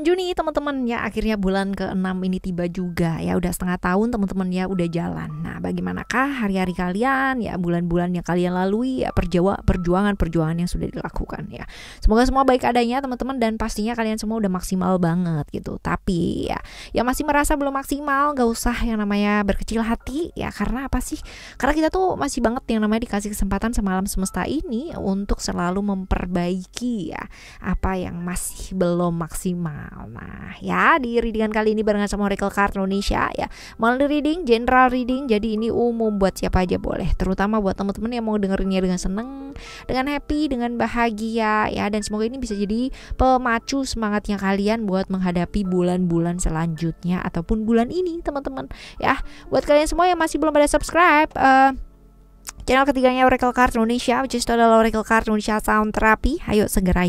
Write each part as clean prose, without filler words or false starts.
bulan Juni teman-teman ya, akhirnya bulan ke-6 ini tiba juga ya, udah setengah tahun teman-teman ya udah jalan. Nah, bagaimanakah hari-hari kalian ya, bulan-bulan yang kalian lalui ya, perjuangan yang sudah dilakukan ya. Semoga semua baik adanya teman-teman, dan pastinya kalian semua udah maksimal banget gitu. Tapi ya masih merasa belum maksimal, gak usah yang namanya berkecil hati ya. Karena apa sih? Karena kita tuh masih banget yang namanya dikasih kesempatan sama alam semesta ini untuk selalu memperbaiki ya apa yang masih belum maksimal. Nah ya, di readingan kali ini barengan sama Oracle Card Indonesia ya, monthly reading, general reading, jadi ini umum buat siapa aja boleh, terutama buat teman-teman yang mau dengerinnya dengan seneng, dengan happy, dengan bahagia ya. Dan semoga ini bisa jadi pemacu semangatnya kalian buat menghadapi bulan-bulan selanjutnya ataupun bulan ini teman-teman ya. Buat kalian semua yang masih belum pada subscribe channel ketiganya Oracle Card Indonesia, which is adalah Oracle Card Indonesia Sound Therapy. Ayo segera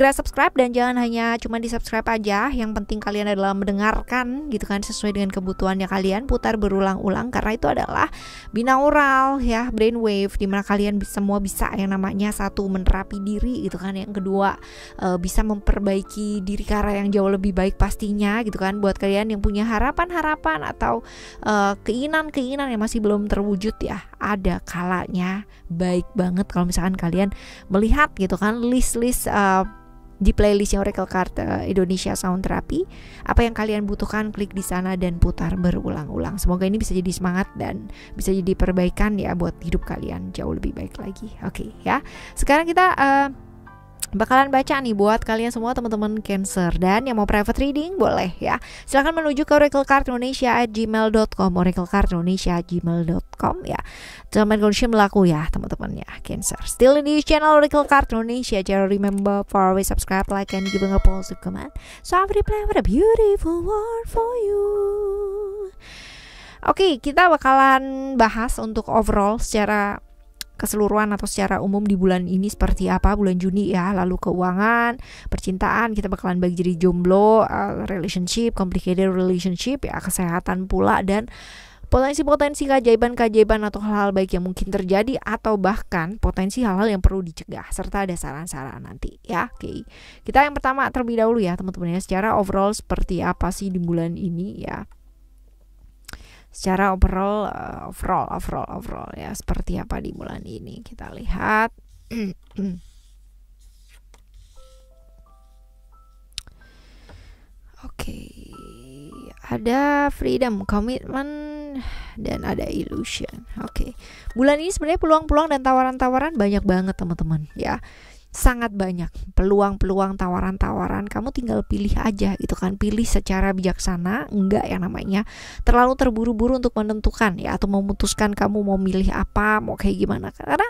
subscribe, dan jangan hanya cuma di subscribe aja. Yang penting kalian adalah mendengarkan gitu kan, sesuai dengan kebutuhannya kalian, putar berulang-ulang, karena itu adalah binaural ya, brainwave, dimana kalian semua bisa yang namanya satu menerapi diri gitu kan, yang kedua bisa memperbaiki diri ke arah yang jauh lebih baik pastinya gitu kan. Buat kalian yang punya harapan-harapan atau keinginan-keinginan yang masih belum terwujud ya, ada kalanya baik banget kalau misalkan kalian melihat gitu kan list-list di playlistnya Oracle Card Indonesia Sound Therapy, apa yang kalian butuhkan, klik di sana dan putar berulang-ulang. Semoga ini bisa jadi semangat dan bisa jadi perbaikan ya buat hidup kalian jauh lebih baik lagi. Oke ya, sekarang kita bakalan baca nih buat kalian semua teman-teman Cancer, dan yang mau private reading boleh ya, silahkan menuju ke oraclecardindonesia@gmail.com, oraclecardindonesia@gmail.com ya. Term and condition berlaku ya teman-teman ya Cancer. Still in this channel Oracle Card Indonesia, jangan remember for always subscribe, like, and giving a positive comment, so I will play with a beautiful world for you. Oke, kita bakalan bahas untuk overall secara keseluruhan atau secara umum di bulan ini seperti apa bulan Juni ya. Lalu keuangan, percintaan kita bakalan bagi jadi jomblo, relationship, complicated relationship ya, kesehatan pula, dan potensi-potensi keajaiban atau hal-hal baik yang mungkin terjadi, atau bahkan potensi hal-hal yang perlu dicegah, serta ada saran-saran nanti ya. Oke. Kita yang pertama terlebih dahulu ya teman-teman ya, secara overall seperti apa sih di bulan ini ya. Secara overall ya, seperti apa di bulan ini kita lihat. Oke, ada freedom, commitment, dan ada illusion. Oke, bulan ini sebenarnya peluang-peluang dan tawaran-tawaran banyak banget teman-teman ya. Sangat banyak peluang-peluang, tawaran-tawaran, kamu tinggal pilih aja gitu kan, pilih secara bijaksana, enggak yang namanya terlalu terburu-buru untuk menentukan ya, atau memutuskan kamu mau milih apa, mau kayak gimana, karena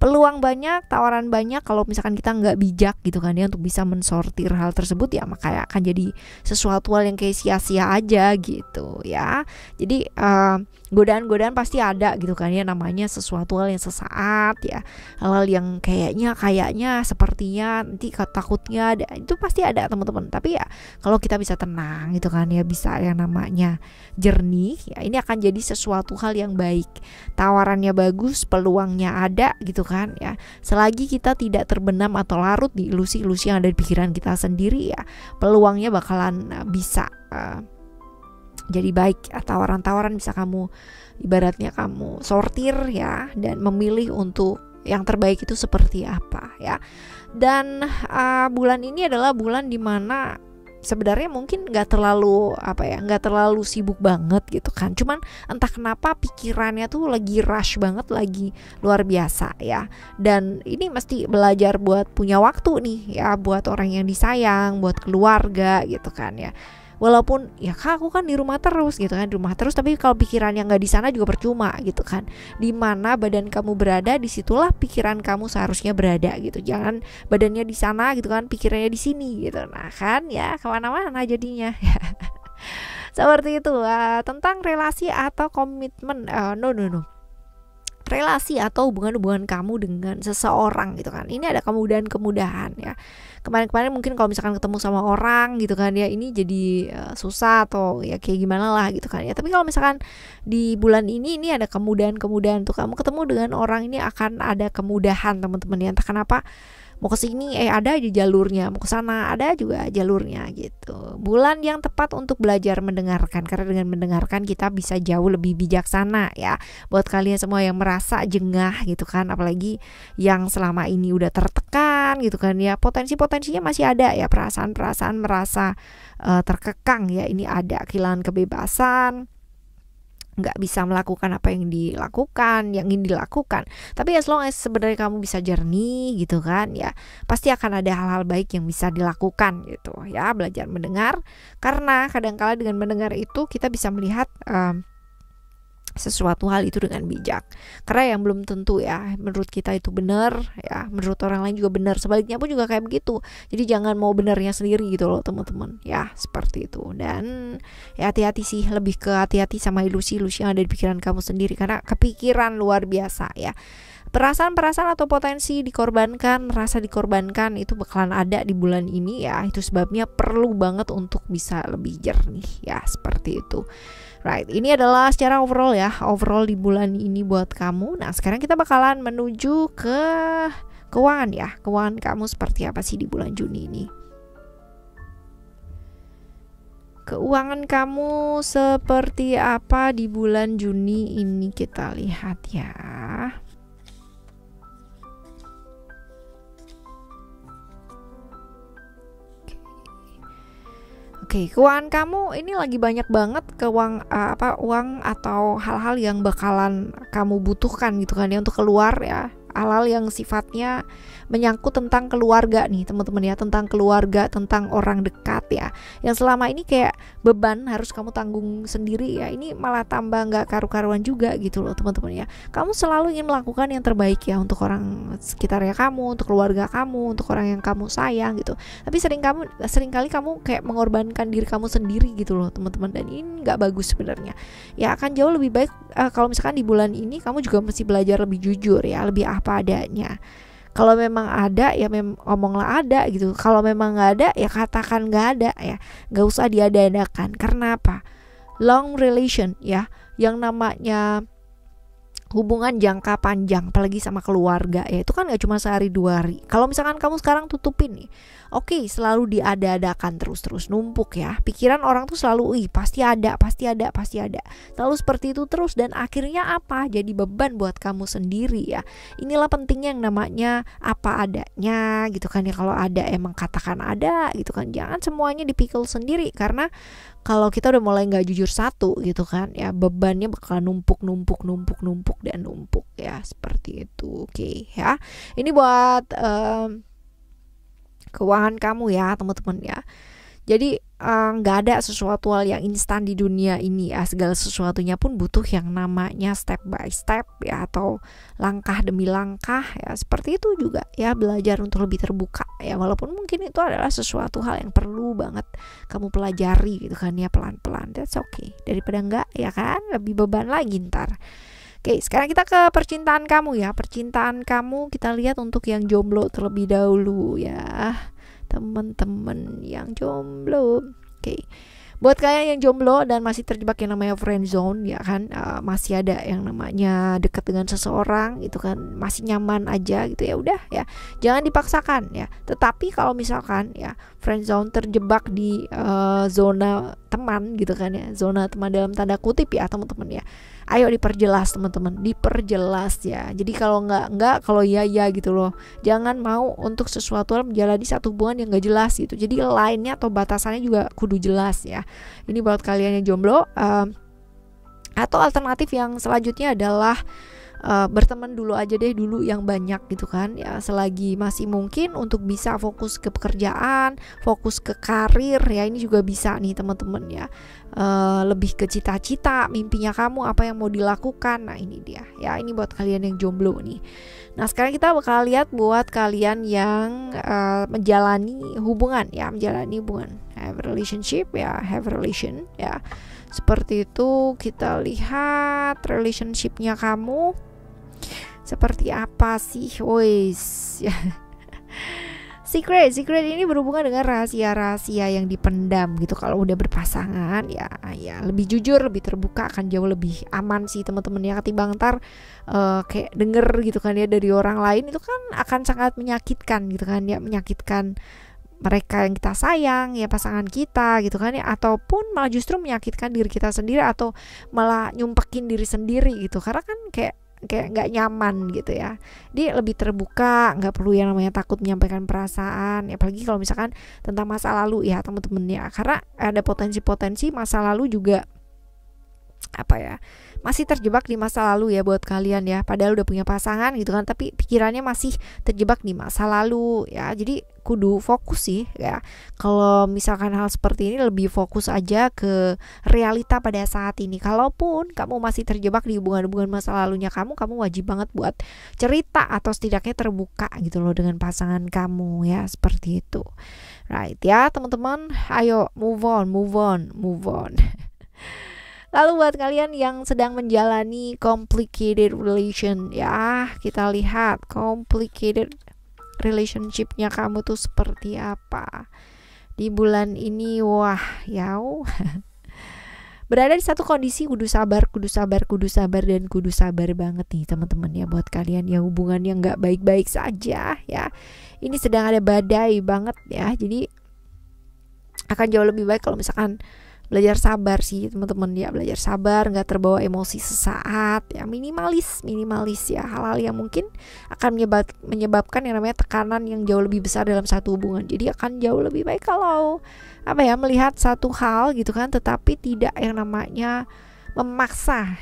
peluang banyak, tawaran banyak. Kalau misalkan kita nggak bijak gitu kan ya untuk bisa mensortir hal tersebut ya, makanya akan jadi sesuatu hal yang kayak sia-sia aja gitu ya. Jadi godaan-godaan pasti ada gitu kan ya, namanya sesuatu hal yang sesaat ya, hal-hal yang kayaknya sepertinya nanti takutnya ada, itu pasti ada teman-teman. Tapi ya kalau kita bisa tenang gitu kan ya, bisa yang namanya jernih ya, ini akan jadi sesuatu hal yang baik. Tawarannya bagus, peluangnya ada gitu kan ya. Selagi kita tidak terbenam atau larut di ilusi-ilusi yang ada di pikiran kita sendiri ya, peluangnya bakalan bisa jadi baik. Tawaran-tawaran bisa kamu ibaratnya kamu sortir ya, dan memilih untuk yang terbaik itu seperti apa ya. Dan bulan ini adalah bulan dimana sebenarnya mungkin nggak terlalu sibuk banget gitu kan, cuman entah kenapa pikirannya tuh lagi rush banget, lagi luar biasa ya. Dan ini mesti belajar buat punya waktu nih ya, buat orang yang disayang, buat keluarga gitu kan ya. Walaupun ya kak aku kan di rumah terus gitu kan, di rumah terus, tapi kalau pikiran yang nggak di sana juga percuma gitu kan. Di mana badan kamu berada, disitulah pikiran kamu seharusnya berada gitu. Jangan badannya di sana gitu kan, pikirannya di sini gitu. Nah kan ya kemana-mana jadinya. Seperti itu. Tentang relasi atau komitmen, no. Relasi atau hubungan-hubungan kamu dengan seseorang gitu kan, ini ada kemudahan-kemudahan ya. Kemarin-kemarin mungkin kalau misalkan ketemu sama orang gitu kan ya, ini jadi susah atau ya kayak gimana lah gitu kan ya. Tapi kalau misalkan di bulan ini ada kemudahan-kemudahan tuh, kamu ketemu dengan orang ini akan ada kemudahan teman-teman ya. Entah kenapa Mau ke sini ada aja jalurnya, mau ke sana ada juga jalurnya gitu. Bulan yang tepat untuk belajar mendengarkan, karena dengan mendengarkan kita bisa jauh lebih bijaksana ya. Buat kalian semua yang merasa jengah gitu kan, apalagi yang selama ini udah tertekan gitu kan ya, potensinya masih ada ya, perasaan merasa terkekang ya, ini ada kehilangan kebebasan, nggak bisa melakukan apa yang ingin dilakukan. Tapi as long as sebenarnya kamu bisa jernih gitu kan ya, pasti akan ada hal-hal baik yang bisa dilakukan gitu ya. Belajar mendengar, karena kadang-kala dengan mendengar itu kita bisa melihat sesuatu hal itu dengan bijak, karena yang belum tentu ya menurut kita itu benar ya, menurut orang lain juga benar, sebaliknya pun juga kayak begitu. Jadi jangan mau benarnya sendiri gitu loh teman-teman ya, seperti itu. Dan ya hati-hati sih, lebih ke hati-hati sama ilusi-ilusi yang ada di pikiran kamu sendiri, karena kepikiran luar biasa ya. Perasaan-perasaan atau potensi dikorbankan, rasa dikorbankan itu bakalan ada di bulan ini ya. Itu sebabnya perlu banget untuk bisa lebih jernih ya, seperti itu. Right, ini adalah secara overall ya, overall di bulan ini buat kamu. Nah, sekarang kita bakalan menuju ke keuangan ya. Keuangan kamu seperti apa sih di bulan Juni ini? Keuangan kamu seperti apa di bulan Juni ini, kita lihat ya. Oke, keuangan kamu ini lagi banyak banget uang atau hal-hal yang bakalan kamu butuhkan gitu kan ya, untuk keluar ya. Hal-hal yang sifatnya menyangkut tentang keluarga nih teman-teman ya, tentang keluarga, tentang orang dekat ya, yang selama ini kayak beban harus kamu tanggung sendiri ya, ini malah tambah nggak karu-karuan juga gitu loh teman-teman ya. Kamu selalu ingin melakukan yang terbaik ya untuk orang sekitarnya kamu, untuk keluarga kamu, untuk orang yang kamu sayang gitu, tapi seringkali kamu kayak mengorbankan diri kamu sendiri gitu loh teman-teman, dan ini nggak bagus sebenarnya ya. Akan jauh lebih baik kalau misalkan di bulan ini kamu juga mesti belajar lebih jujur ya, lebih apa adanya. Kalau memang ada ya ngomonglah ada gitu. Kalau memang nggak ada ya katakan nggak ada ya, nggak usah diada-adakan. Karena apa? Long relation ya, yang namanya hubungan jangka panjang, apalagi sama keluarga ya, itu kan gak cuma sehari dua hari. Kalau misalkan kamu sekarang tutupin nih, oke, selalu diada-adakan terus numpuk ya, pikiran orang tuh selalu pasti ada, selalu seperti itu terus, dan akhirnya apa? Jadi beban buat kamu sendiri ya. Inilah pentingnya yang namanya apa adanya gitu kan ya. Kalau ada emang katakan ada gitu kan, jangan semuanya dipikul sendiri, karena kalau kita udah mulai nggak jujur satu gitu kan ya, bebannya bakal numpuk ya, seperti itu. Oke ya, ini buat keuangan kamu ya teman-teman ya. Jadi nggak ada sesuatu hal yang instan di dunia ini ya, segala sesuatunya pun butuh yang namanya step by step ya, atau langkah demi langkah ya, seperti itu juga ya, belajar untuk lebih terbuka ya, walaupun mungkin itu adalah sesuatu hal yang perlu banget kamu pelajari gitu kan ya, pelan-pelan, that's okay, daripada enggak ya kan, lebih beban lagi ntar. Oke, sekarang kita ke percintaan kamu ya. Percintaan kamu kita lihat untuk yang jomblo terlebih dahulu ya, teman-teman yang jomblo. Oke, buat kalian yang jomblo dan masih terjebak yang namanya friend zone ya kan, masih ada yang namanya dekat dengan seseorang itu kan, masih nyaman aja gitu ya, udah ya, jangan dipaksakan ya. Tetapi kalau misalkan ya friend zone terjebak di zona teman gitu kan ya, zona teman dalam tanda kutip ya teman-teman ya, ayo diperjelas teman-teman, diperjelas ya. Jadi kalau enggak, kalau ya gitu loh. Jangan mau untuk sesuatu hal menjalani satu hubungan yang enggak jelas gitu. Jadi lainnya atau batasannya juga kudu jelas ya. Ini buat kalian yang jomblo. Atau alternatif yang selanjutnya adalah berteman dulu aja deh, dulu yang banyak gitu kan ya, selagi masih mungkin untuk bisa fokus ke pekerjaan, fokus ke karir ya, ini juga bisa nih teman-teman ya. Lebih ke cita-cita, mimpinya kamu apa yang mau dilakukan. Nah ini dia ya, ini buat kalian yang jomblo nih. Nah sekarang kita bakal lihat buat kalian yang menjalani hubungan ya, have relationship ya, have relation ya, seperti itu. Kita lihat relationshipnya kamu seperti apa sih, wes ya. Secret ini berhubungan dengan rahasia-rahasia yang dipendam gitu. Kalau udah berpasangan ya lebih jujur, lebih terbuka, akan jauh lebih aman sih teman-teman ya, ketimbang ntar kayak denger gitu kan ya dari orang lain, itu kan akan sangat menyakitkan gitu kan ya, menyakitkan mereka yang kita sayang ya, pasangan kita gitu kan ya, ataupun malah justru menyakitkan diri kita sendiri, atau malah nyumpekin diri sendiri gitu, karena kan kayak nggak nyaman gitu ya. Dia lebih terbuka, nggak perlu yang namanya takut menyampaikan perasaan, apalagi kalau misalkan tentang masa lalu ya teman-teman ya, karena ada potensi masa lalu juga apa ya, masih terjebak di masa lalu ya buat kalian ya, padahal udah punya pasangan gitu kan, tapi pikirannya masih terjebak di masa lalu ya. Jadi kudu fokus sih ya, kalau misalkan hal seperti ini lebih fokus aja ke realita pada saat ini. Kalaupun kamu masih terjebak di hubungan-hubungan masa lalunya kamu wajib banget buat cerita atau setidaknya terbuka gitu loh dengan pasangan kamu ya, seperti itu. Right ya teman-teman, ayo move on. Lalu buat kalian yang sedang menjalani complicated relation ya, kita lihat complicated relationshipnya kamu tuh seperti apa di bulan ini. Wah yau berada di satu kondisi kudu sabar dan kudu sabar banget nih teman-teman ya, buat kalian yang hubungannya nggak baik-baik saja ya, ini sedang ada badai banget ya. Jadi akan jauh lebih baik kalau misalkan belajar sabar sih teman-teman ya, belajar sabar, nggak terbawa emosi sesaat ya, minimalis ya hal-hal yang mungkin akan menyebabkan yang namanya tekanan yang jauh lebih besar dalam satu hubungan. Jadi akan jauh lebih baik kalau melihat satu hal gitu kan, tetapi tidak yang namanya memaksa.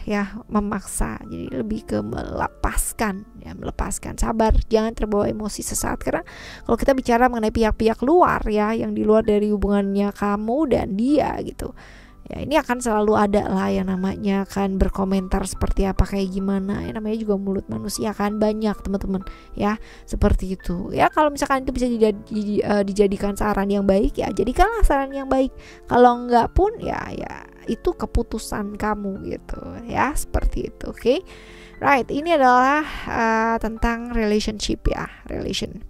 Jadi lebih ke melepaskan, sabar, jangan terbawa emosi sesaat. Karena kalau kita bicara mengenai pihak-pihak luar ya, yang di luar dari hubungannya kamu dan dia gitu ya, ini akan selalu ada lah yang namanya akan berkomentar seperti apa, kayak gimana ya, namanya juga mulut manusia kan banyak teman-teman ya, seperti itu ya. Kalau misalkan itu bisa dijadikan saran yang baik ya, jadikanlah saran yang baik. Kalau enggak pun ya itu keputusan kamu gitu ya, seperti itu. Oke. Right, ini adalah tentang relationship ya, relation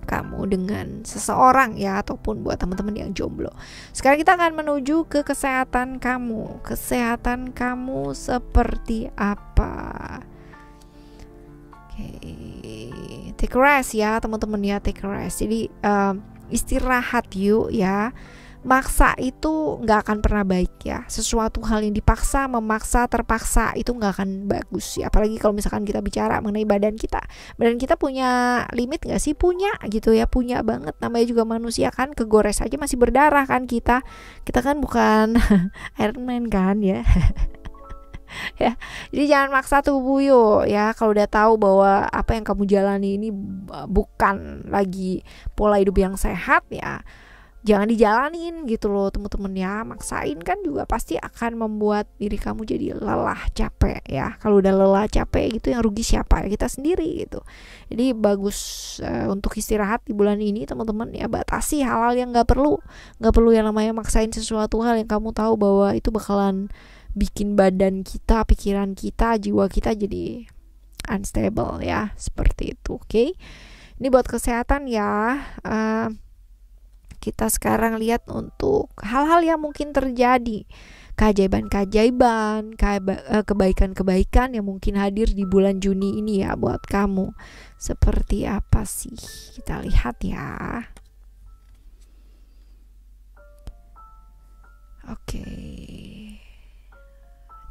kamu dengan seseorang ya, ataupun buat teman-teman yang jomblo. Sekarang kita akan menuju ke kesehatan kamu. Kesehatan kamu seperti apa? Oke. Take rest ya teman-teman ya, take rest. Jadi istirahat yuk ya. Maksa itu nggak akan pernah baik ya. Sesuatu hal yang dipaksa, memaksa, terpaksa itu nggak akan bagus ya. Apalagi kalau misalkan kita bicara mengenai badan kita punya limit nggak sih? Punya gitu ya, punya banget. Namanya juga manusia kan, kegores aja masih berdarah kan kita kan bukan Iron Man kan ya. Ya, jadi jangan maksa tubuh yuk ya. Kalau udah tahu bahwa apa yang kamu jalani ini bukan lagi pola hidup yang sehat ya, jangan dijalanin gitu loh teman-teman ya. Maksain kan juga pasti akan membuat diri kamu jadi lelah, capek ya. Kalau udah lelah, capek gitu, yang rugi siapa? Ya kita sendiri gitu. Jadi bagus untuk istirahat di bulan ini teman-teman ya. Batasi hal-hal yang nggak perlu yang namanya maksain sesuatu hal yang kamu tahu bahwa itu bakalan bikin badan kita, pikiran kita, jiwa kita jadi unstable ya, seperti itu. Oke. Ini buat kesehatan ya. Kita sekarang lihat untuk hal-hal yang mungkin terjadi, keajaiban-keajaiban, kebaikan-kebaikan yang mungkin hadir di bulan Juni ini ya buat kamu. Seperti apa sih? Kita lihat ya. Oke.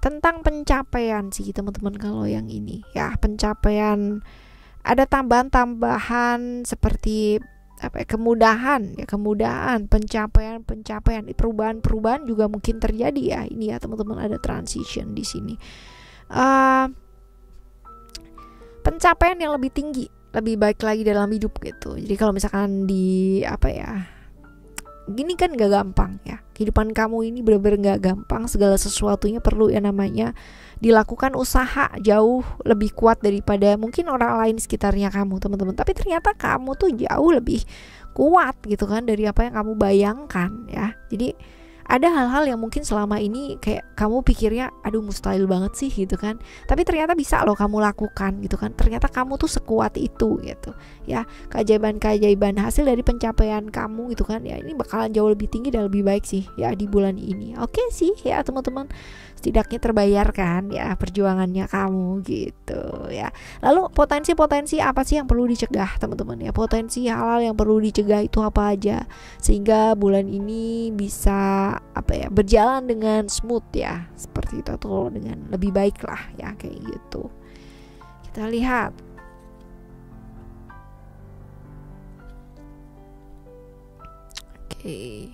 Tentang pencapaian sih teman-teman kalau yang ini ya, pencapaian, ada tambahan-tambahan seperti kemudahan, pencapaian, perubahan juga mungkin terjadi ya. Ini ya teman-teman, ada transition di sini. Pencapaian yang lebih tinggi, lebih baik lagi dalam hidup gitu. Jadi kalau misalkan gini kan gak gampang ya. Kehidupan kamu ini benar-benar gak gampang. Segala sesuatunya perlu yang namanya dilakukan usaha jauh lebih kuat daripada mungkin orang lain sekitarnya kamu teman-teman. Tapi ternyata kamu tuh jauh lebih kuat gitu kan dari apa yang kamu bayangkan ya. Jadi ada hal-hal yang mungkin selama ini kayak kamu pikirnya aduh mustahil banget sih gitu kan, tapi ternyata bisa loh kamu lakukan gitu kan. Ternyata kamu tuh sekuat itu gitu ya. Keajaiban hasil dari pencapaian kamu gitu kan ya, ini bakalan jauh lebih tinggi dan lebih baik sih ya di bulan ini. Oke sih ya teman-teman, setidaknya terbayarkan ya perjuangannya kamu gitu ya. Lalu potensi-potensi apa sih yang perlu dicegah teman-teman ya? Potensi hal-hal yang perlu dicegah itu apa aja sehingga bulan ini bisa berjalan dengan smooth ya, seperti itu, atau dengan lebih baik lah ya, kayak gitu. Kita lihat. Oke.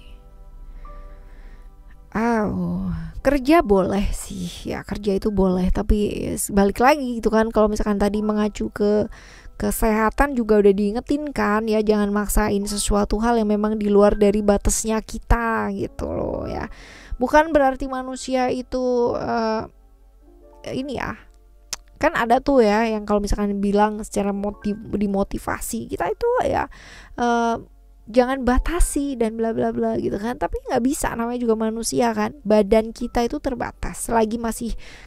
Kerja boleh sih ya, kerja itu boleh, tapi balik lagi gitu kan, kalau misalkan tadi mengacu ke kesehatan juga udah diingetin kan ya, jangan maksain sesuatu hal yang memang di luar dari batasnya kita gitu loh ya. Bukan berarti manusia itu ini ya, kan ada tuh ya yang kalau misalkan bilang secara dimotivasi kita itu ya jangan batasi dan bla bla bla gitu kan, tapi nggak bisa, namanya juga manusia kan, badan kita itu terbatas. Selagi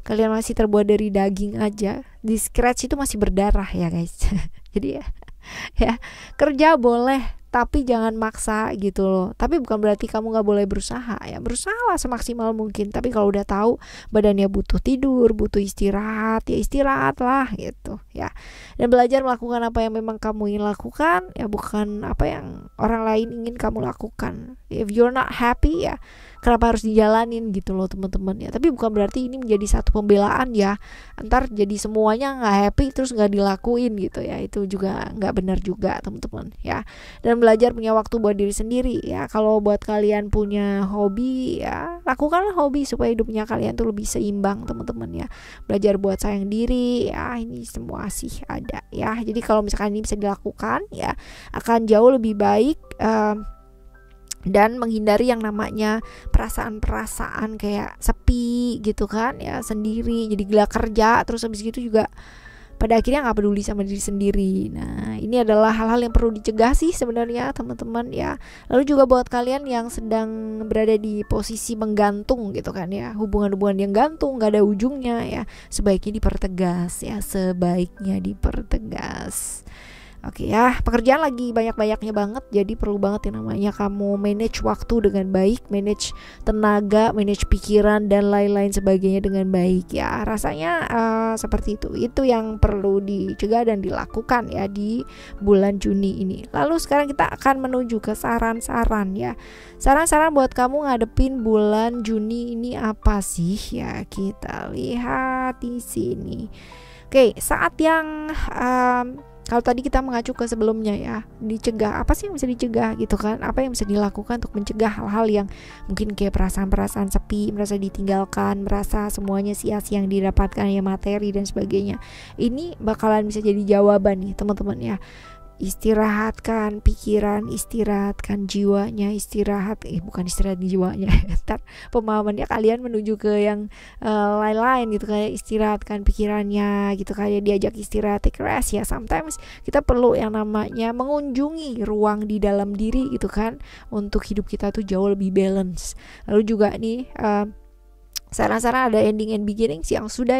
kalian masih terbuat dari daging aja, di scratch itu masih berdarah ya guys. Jadi ya kerja boleh tapi jangan maksa gitu loh. Tapi bukan berarti kamu nggak boleh berusaha ya, berusahalah semaksimal mungkin. Tapi kalau udah tahu badannya butuh tidur, butuh istirahat, ya istirahat lah gitu ya. Dan belajar melakukan apa yang memang kamu ingin lakukan ya, bukan apa yang orang lain ingin kamu lakukan. If you're not happy ya kenapa harus dijalanin gitu loh teman-teman ya. Tapi bukan berarti ini menjadi satu pembelaan ya, ntar jadi semuanya nggak happy terus nggak dilakuin gitu ya, itu juga nggak benar juga teman-teman ya. Dan belajar punya waktu buat diri sendiri ya. Kalau buat kalian punya hobi ya, lakukanlah hobi supaya hidupnya kalian tuh lebih seimbang teman-teman ya. Belajar buat sayang diri ya, ini semua sih ada ya. Jadi kalau misalkan ini bisa dilakukan ya, akan jauh lebih baik dan menghindari yang namanya perasaan-perasaan kayak sepi gitu kan ya, sendiri jadi gila kerja terus habis gitu juga pada akhirnya nggak peduli sama diri sendiri. Nah ini adalah hal-hal yang perlu dicegah sih sebenarnya teman-teman ya. Lalu juga buat kalian yang sedang berada di posisi menggantung gitu kan ya, hubungan-hubungan yang gantung nggak ada ujungnya ya, sebaiknya dipertegas ya, sebaiknya dipertegas. Oke ya, pekerjaan lagi banyak-banyaknya banget, jadi perlu banget yang namanya kamu manage waktu dengan baik, manage tenaga, manage pikiran dan lain-lain sebagainya dengan baik ya. Rasanya seperti itu yang perlu dicegah dan dilakukan ya di bulan Juni ini. Lalu sekarang kita akan menuju ke saran-saran ya. Saran-saran buat kamu ngadepin bulan Juni ini apa sih ya? Kita lihat di sini. Oke, saat yang kalau tadi kita mengacu ke sebelumnya ya, dicegah, apa sih yang bisa dicegah gitu kan, apa yang bisa dilakukan untuk mencegah hal-hal yang mungkin kayak perasaan-perasaan sepi, merasa ditinggalkan, merasa semuanya sia-sia yang didapatkan ya, materi dan sebagainya. Ini bakalan bisa jadi jawaban nih teman-teman ya. Istirahatkan pikiran, istirahatkan jiwanya, bukan istirahat jiwanya. Ntar pemahamannya kalian menuju ke yang lain-lain gitu, kayak istirahatkan pikirannya gitu, kayak diajak istirahat, take rest ya. Sometimes kita perlu yang namanya mengunjungi ruang di dalam diri gitu kan, untuk hidup kita tuh jauh lebih balance. Lalu juga nih saran-saran ada ending and beginnings yang sudah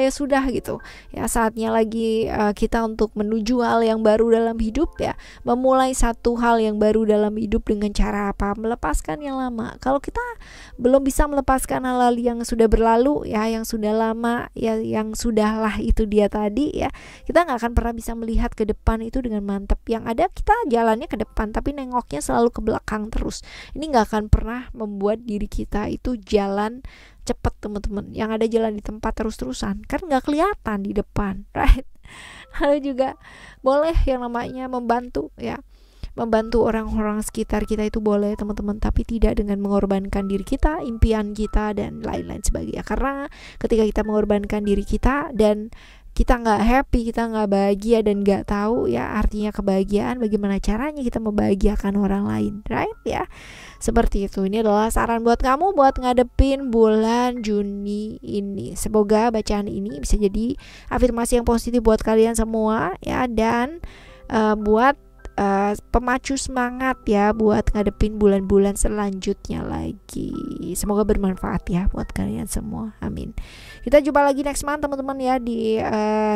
gitu ya, saatnya lagi kita untuk menuju hal yang baru dalam hidup ya, memulai satu hal yang baru dalam hidup dengan cara apa? Melepaskan yang lama. Kalau kita belum bisa melepaskan hal-hal yang sudah berlalu ya, yang sudah lama ya, yang sudahlah itu dia tadi ya, kita nggak akan pernah bisa melihat ke depan itu dengan mantap. Yang ada kita jalannya ke depan tapi nengoknya selalu ke belakang terus. Ini nggak akan pernah membuat diri kita itu jalan cepat teman-teman. Yang ada jalan di tempat terus-terusan kan nggak kelihatan di depan, right? Lalu juga boleh yang namanya membantu ya, membantu orang-orang sekitar kita itu boleh teman-teman, tapi tidak dengan mengorbankan diri kita, impian kita dan lain-lain sebagainya. Karena ketika kita mengorbankan diri kita dan kita nggak happy, kita nggak bahagia dan nggak tahu ya artinya kebahagiaan, bagaimana caranya kita membahagiakan orang lain, right ya, seperti itu. Ini adalah saran buat kamu buat ngadepin bulan Juni ini. Semoga bacaan ini bisa jadi afirmasi yang positif buat kalian semua ya, dan buat pemacu semangat ya buat ngadepin bulan-bulan selanjutnya lagi. Semoga bermanfaat ya buat kalian semua. Amin. Kita jumpa lagi next month teman-teman ya di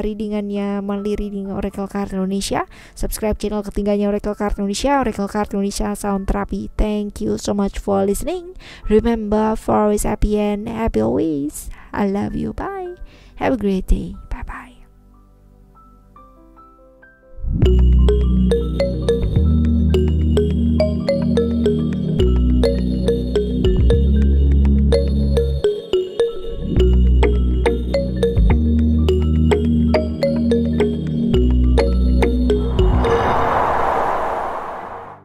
readingannya monthly reading Oracle Card Indonesia. Subscribe channel ketiganya Oracle Card Indonesia, Oracle Card Indonesia Sound Therapy. Thank you so much for listening. Remember, for always happy and happy always. I love you. Bye. Have a great day.